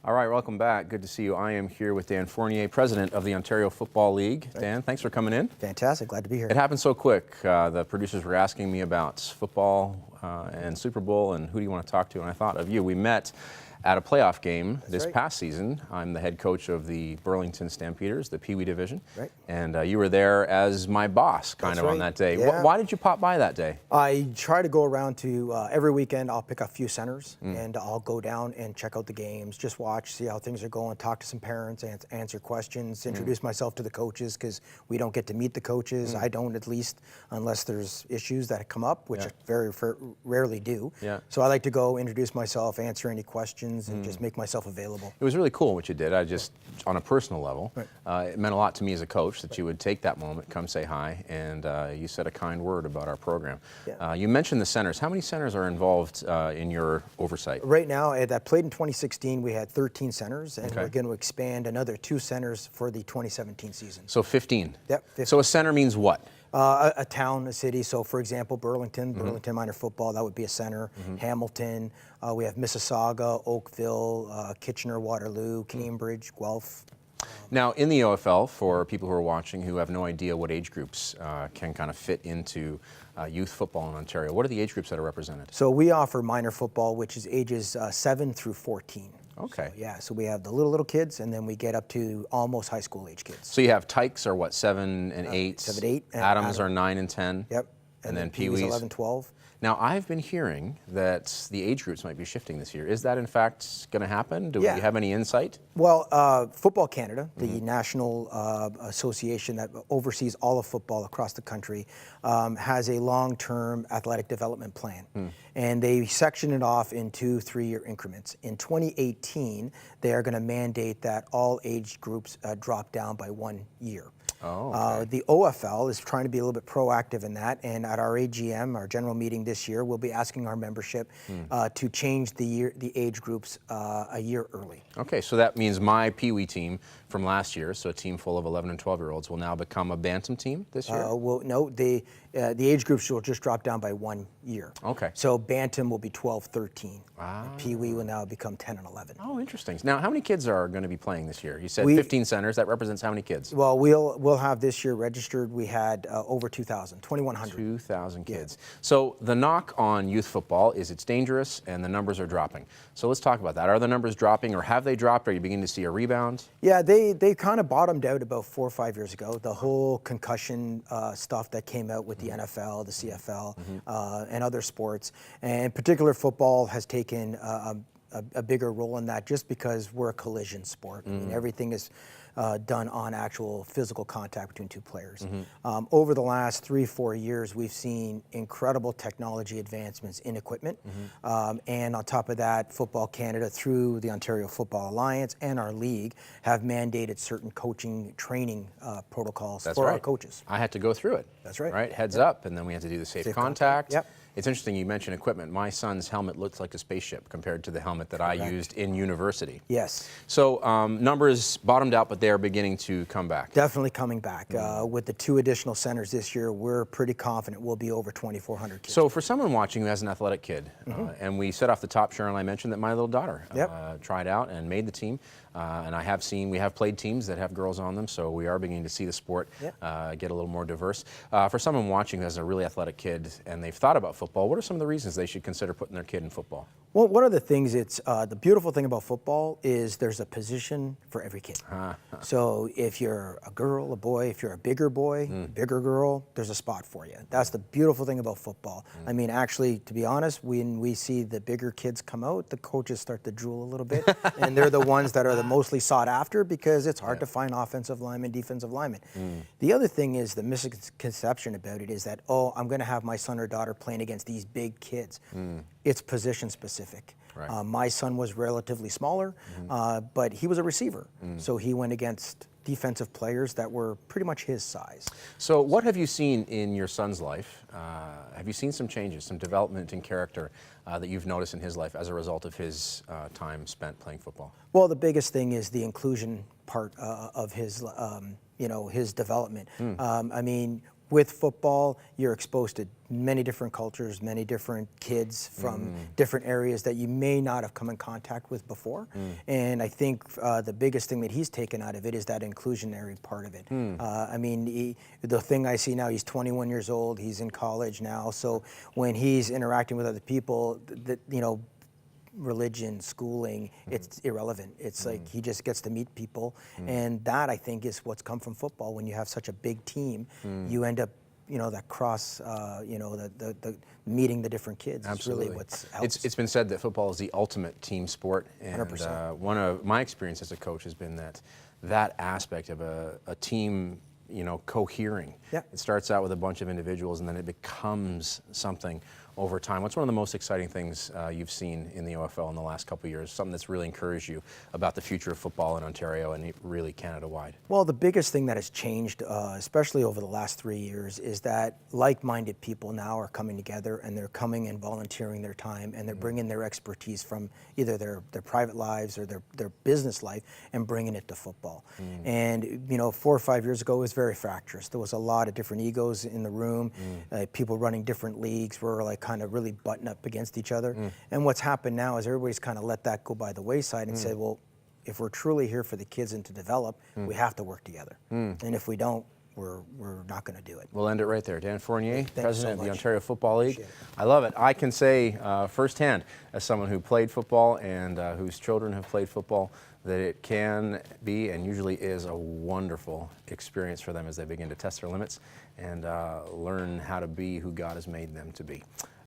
All right, welcome back. Good to see you. I am here with Dan Fournier, president of the Ontario Football League. Dan, thanks for coming in. Fantastic. Glad to be here. It happened so quick. The producers were asking me about football and Super Bowl and who do you want to talk to, and I thought of you. We met at a playoff game this past season. I'm the head coach of the Burlington Stampeders, the Pee Wee division. Right. And you were there as my boss kind of on that day. Yeah. Why did you pop by that day? I try to go around to every weekend. I'll pick a few centers and I'll go down and check out the games, just watch, see how things are going, talk to some parents, answer questions, introduce myself to the coaches because we don't get to meet the coaches. I don't, at least, unless there's issues that come up, which I very rarely do. Yeah. So I like to go introduce myself, answer any questions, and just make myself available. It was really cool what you did. I just, on a personal level, it meant a lot to me as a coach that you would take that moment, come say hi, and you said a kind word about our program. Yeah. You mentioned the centers. How many centers are involved in your oversight? Right now, I played in 2016, we had 13 centers, and we're going to expand another 2 centers for the 2017 season. So 15? Yep. 15. So a center means what? A town, a city. So, for example, Burlington Minor Football, that would be a center. Hamilton, we have Mississauga, Oakville, Kitchener, Waterloo, Cambridge, Guelph. Now, in the OFL, for people who are watching who have no idea what age groups can kind of fit into youth football in Ontario, what are the age groups that are represented? So we offer minor football, which is ages 7 through 14. Okay. So, yeah, so we have the little kids, and then we get up to almost high school age kids. So you have Tykes are what, 7 and 8? 7, 8. Adams are 9 and 10? Yep. And then Pee Pee-wees? 11, 12. Now, I've been hearing that the age groups might be shifting this year. Is that, in fact, going to happen? Do we have any insight? Well, Football Canada, the national association that oversees all of football across the country, has a long-term athletic development plan. And they section it off in 2 3-year increments. In 2018, they are going to mandate that all age groups drop down by 1 year. Oh, okay. The OFL is trying to be a little bit proactive in that, and at our AGM, our general meeting this year, we'll be asking our membership to change the age groups a year early. Okay, so that means my Pee Wee team from last year, so a team full of 11 and 12-year-olds, will now become a Bantam team this year? Well, no, the age groups will just drop down by 1 year. Okay. So Bantam will be 12, 13. Ah. Pee Wee will now become 10 and 11. Oh, interesting. Now, how many kids are going to be playing this year? You said 15 centers. That represents how many kids? Well, we'll have this year registered. We had over 2,000, 2,100. 2,000 kids. So the knock on youth football is it's dangerous and the numbers are dropping. So let's talk about that. Are the numbers dropping, or have they dropped? Are you beginning to see a rebound? Yeah, they kind of bottomed out about 4 or 5 years ago. The whole concussion stuff that came out with the NFL, the CFL, and other sports, and in particular football has taken a bigger role in that, just because we're a collision sport. I mean, everything is done on actual physical contact between 2 players. Over the last 3-4 years, we've seen incredible technology advancements in equipment. And on top of that, Football Canada, through the Ontario Football Alliance and our league, have mandated certain coaching training protocols for our coaches. I had to go through it. That's right. Right? Heads up, and then we had to do the safe contact. Yep. It's interesting you mentioned equipment. My son's helmet looks like a spaceship compared to the helmet that I used in university. Yes. So numbers bottomed out, but they are beginning to come back. Definitely coming back. With the 2 additional centers this year, we're pretty confident we'll be over 2,400 kids. So for someone watching who has an athletic kid, and we said off the top, Cheryl and I mentioned that my little daughter tried out and made the team. And we have played teams that have girls on them, so we are beginning to see the sport get a little more diverse. For someone watching who has a really athletic kid and they've thought about football, what are some of the reasons they should consider putting their kid in football? Well, one of the things, the beautiful thing about football is there's a position for every kid. So if you're a girl, a boy, if you're a bigger boy, bigger girl, there's a spot for you. That's the beautiful thing about football. I mean, actually, to be honest, when we see the bigger kids come out, the coaches start to drool a little bit, and they're the ones that are the mostly sought after, because it's hard to find offensive linemen, defensive linemen. The other thing is, the misconception about it is that, oh, I'm going to have my son or daughter playing against these big kids. It's position specific. Right. My son was relatively smaller, but he was a receiver, so he went against defensive players that were pretty much his size. So what have you seen in your son's life? Have you seen some changes, some development in character that you've noticed in his life as a result of his time spent playing football? Well, the biggest thing is the inclusion part of his, his development. I mean, with football, you're exposed to many different cultures, many different kids from different areas that you may not have come in contact with before. And I think the biggest thing that he's taken out of it is that inclusionary part of it. I mean, the thing I see now, he's 21 years old, he's in college now, so when he's interacting with other people, that, you know, religion, schooling, it's irrelevant. It's like he just gets to meet people, and that, I think, is what's come from football. When you have such a big team, you end up, you know, that cross, you know, the meeting the different kids. Absolutely. Is really what's helps. It's been said that football is the ultimate team sport, and 100%. one of my experience as a coach has been that aspect of a team, you know, cohering. Yeah. It starts out with a bunch of individuals, and then it becomes something over time. What's one of the most exciting things you've seen in the OFL in the last couple of years? Something that's really encouraged you about the future of football in Ontario and really Canada-wide? Well, the biggest thing that has changed, especially over the last 3 years, is that like-minded people now are coming together, and they're coming and volunteering their time, and they're bringing their expertise from either their private lives or their business life and bringing it to football. And, you know, 4 or 5 years ago, it was very fractious. There was a lot of different egos in the room, people running different leagues were like kind of really button up against each other. And what's happened now is everybody's kind of let that go by the wayside and said, well, if we're truly here for the kids and to develop, we have to work together. And if we don't, we're not going to do it. We'll end it right there. Dan Fournier, President of the Ontario Football League. I love it. I can say firsthand, as someone who played football and whose children have played football, that it can be and usually is a wonderful experience for them as they begin to test their limits and learn how to be who God has made them to be.